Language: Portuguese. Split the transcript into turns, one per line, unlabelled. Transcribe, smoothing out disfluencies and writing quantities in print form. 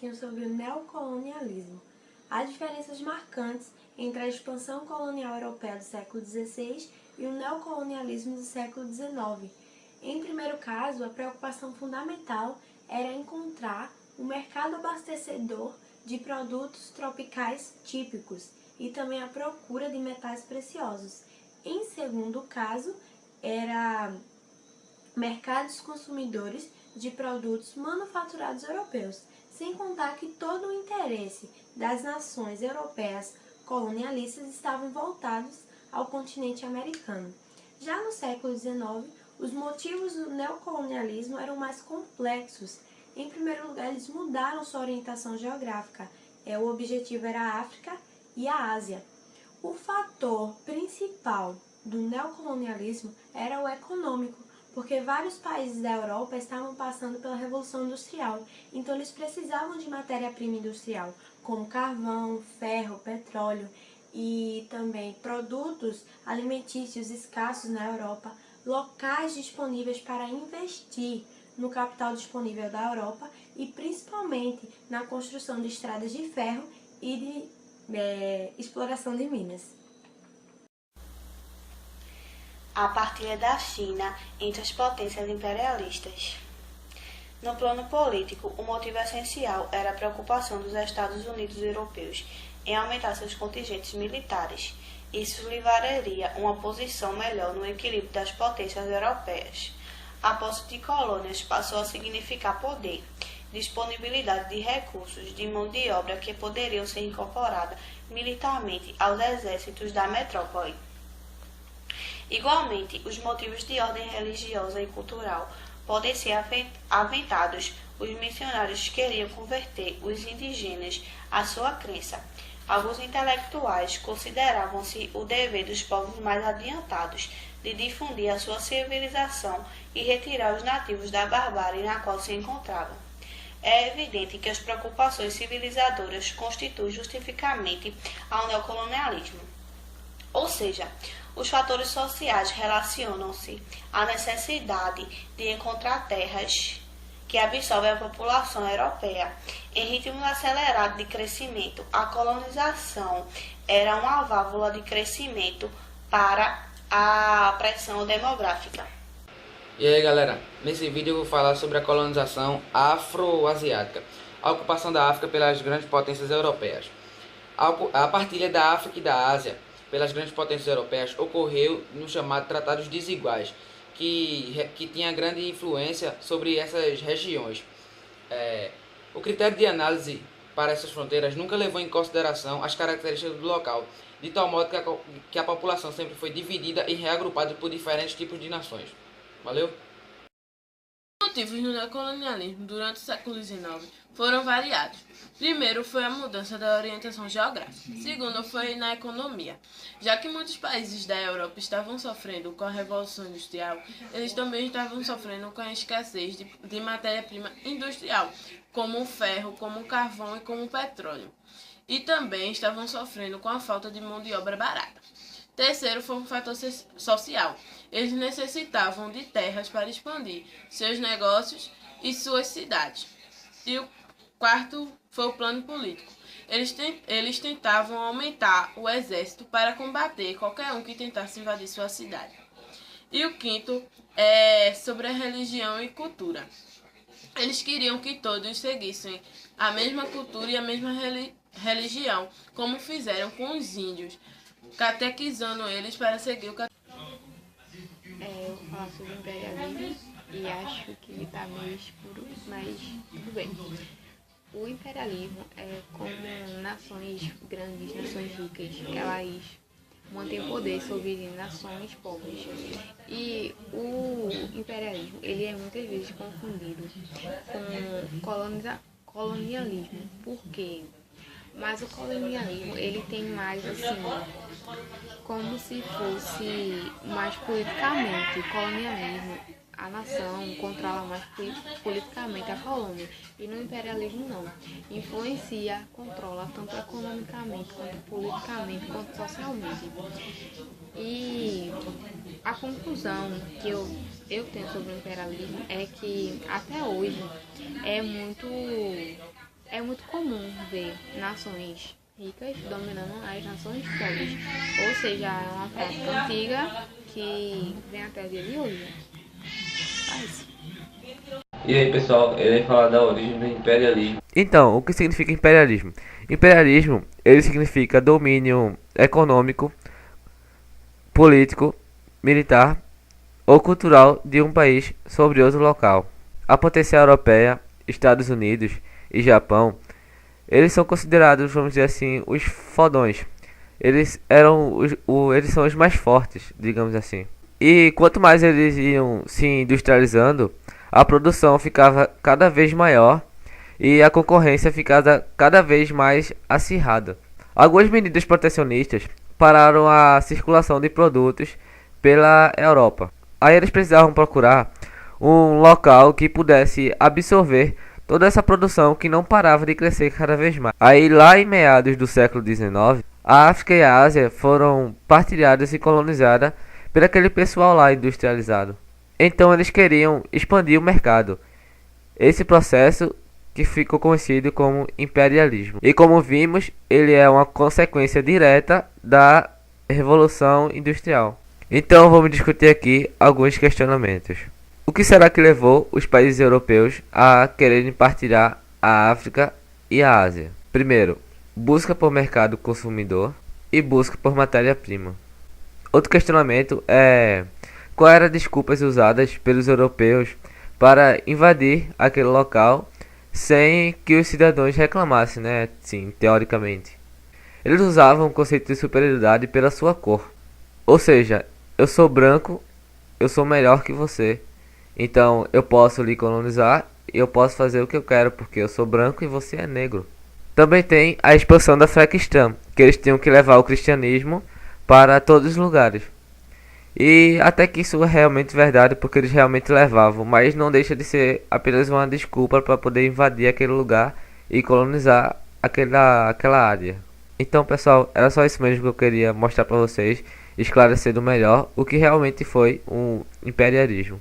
pouquinho sobre o neocolonialismo. Há diferenças marcantes entre a expansão colonial europeia do século XVI e o neocolonialismo do século XIX. Em primeiro caso, a preocupação fundamental era encontrar um mercado abastecedor de produtos tropicais típicos e também a procura de metais preciosos. Em segundo caso, era mercados consumidores de produtos manufaturados europeus, sem contar que todo o interesse das nações europeias colonialistas estavam voltados ao continente americano. Já no século XIX, os motivos do neocolonialismo eram mais complexos. Em primeiro lugar, eles mudaram sua orientação geográfica. O objetivo era a África e a Ásia. O fator principal do neocolonialismo era o econômico, porque vários países da Europa estavam passando pela Revolução Industrial, então eles precisavam de matéria-prima industrial, como carvão, ferro, petróleo e também produtos alimentícios escassos na Europa, locais disponíveis para investir no capital disponível da Europa e principalmente na construção de estradas de ferro e de exploração de minas.
A partilha da China entre as potências imperialistas. No plano político, o motivo essencial era a preocupação dos Estados Unidos europeus em aumentar seus contingentes militares. Isso livraria uma posição melhor no equilíbrio das potências europeias. A posse de colônias passou a significar poder, disponibilidade de recursos, de mão de obra que poderiam ser incorporadas militarmente aos exércitos da metrópole. Igualmente, os motivos de ordem religiosa e cultural podem ser aventados. Os missionários queriam converter os indígenas à sua crença. Alguns intelectuais consideravam-se o dever dos povos mais adiantados de difundir a sua civilização e retirar os nativos da barbárie na qual se encontravam. É evidente que as preocupações civilizadoras constituem justificamente ao neocolonialismo. Ou seja, os fatores sociais relacionam-se à necessidade de encontrar terras que absorvem a população europeia. Em ritmo acelerado de crescimento, a colonização era uma válvula de crescimento para a pressão demográfica.
E aí galera, nesse vídeo eu vou falar sobre a colonização afro-asiática, a ocupação da África pelas grandes potências europeias. A partilha da África e da Ásia pelas grandes potências europeias ocorreu no chamado Tratados Desiguais, que tinha grande influência sobre essas regiões. O critério de análise para essas fronteiras nunca levou em consideração as características do local, de tal modo que a população sempre foi dividida e reagrupada por diferentes tipos de nações. Valeu?
Os motivos do neocolonialismo durante o século XIX foram variados. Primeiro foi a mudança da orientação geográfica. Segundo foi na economia. Já que muitos países da Europa estavam sofrendo com a Revolução Industrial, eles também estavam sofrendo com a escassez de matéria-prima industrial, como o ferro, como o carvão e como o petróleo. E também estavam sofrendo com a falta de mão de obra barata. Terceiro foi um fator social. Eles necessitavam de terras para expandir seus negócios e suas cidades. E o quarto foi o plano político. Eles tentavam aumentar o exército para combater qualquer um que tentasse invadir sua cidade. E o quinto é sobre a religião e cultura. Eles queriam que todos seguissem a mesma cultura e a mesma religião, como fizeram com os índios, catequizando eles para seguir o
Eu vou falar sobre o imperialismo e acho que está meio escuro, mas tudo bem. O imperialismo é como nações grandes, nações ricas, elas mantêm poder sobre nações pobres. E o imperialismo, ele é muitas vezes confundido com colonialismo. Por quê? Mas o colonialismo, ele tem mais assim, como se fosse mais politicamente. O colonialismo, a nação controla mais politicamente a colônia. E no imperialismo não. Influencia, controla tanto economicamente, quanto politicamente, quanto socialmente. E a conclusão que eu tenho sobre o imperialismo é que até hoje é muito É muito comum ver nações ricas dominando as nações pobres, ou seja, é uma prática antiga que vem até o dia de hoje. É isso.
E aí pessoal, ele vai falar da origem do imperialismo.
Então, o que significa imperialismo? Imperialismo, ele significa domínio econômico, político, militar ou cultural de um país sobre outro local. A potência europeia, Estados Unidos e Japão, eles são considerados, vamos dizer assim, os fodões. Eles são os mais fortes, digamos assim. E quanto mais eles iam se industrializando, a produção ficava cada vez maior e a concorrência ficava cada vez mais acirrada. Algumas medidas protecionistas pararam a circulação de produtos pela Europa. Aí eles precisavam procurar um local que pudesse absorver toda essa produção que não parava de crescer cada vez mais. Aí lá em meados do século XIX, a África e a Ásia foram partilhadas e colonizadas por aquele pessoal lá industrializado. Então eles queriam expandir o mercado. Esse processo que ficou conhecido como imperialismo. E como vimos, ele é uma consequência direta da Revolução Industrial. Então vamos discutir aqui alguns questionamentos. O que será que levou os países europeus a quererem partilhar a África e a Ásia? Primeiro, busca por mercado consumidor e busca por matéria-prima. Outro questionamento é qual eram as desculpas usadas pelos europeus para invadir aquele local sem que os cidadãos reclamassem, né? Sim, teoricamente. Eles usavam o conceito de superioridade pela sua cor. Ou seja, eu sou branco, eu sou melhor que você. Então eu posso lhe colonizar e eu posso fazer o que eu quero porque eu sou branco e você é negro. Também tem a expansão da fé cristã, que eles tinham que levar o cristianismo para todos os lugares. E até que isso é realmente verdade, porque eles realmente levavam, mas não deixa de ser apenas uma desculpa para poder invadir aquele lugar e colonizar aquela área. Então pessoal, era só isso mesmo que eu queria mostrar para vocês, esclarecendo melhor o que realmente foi um imperialismo.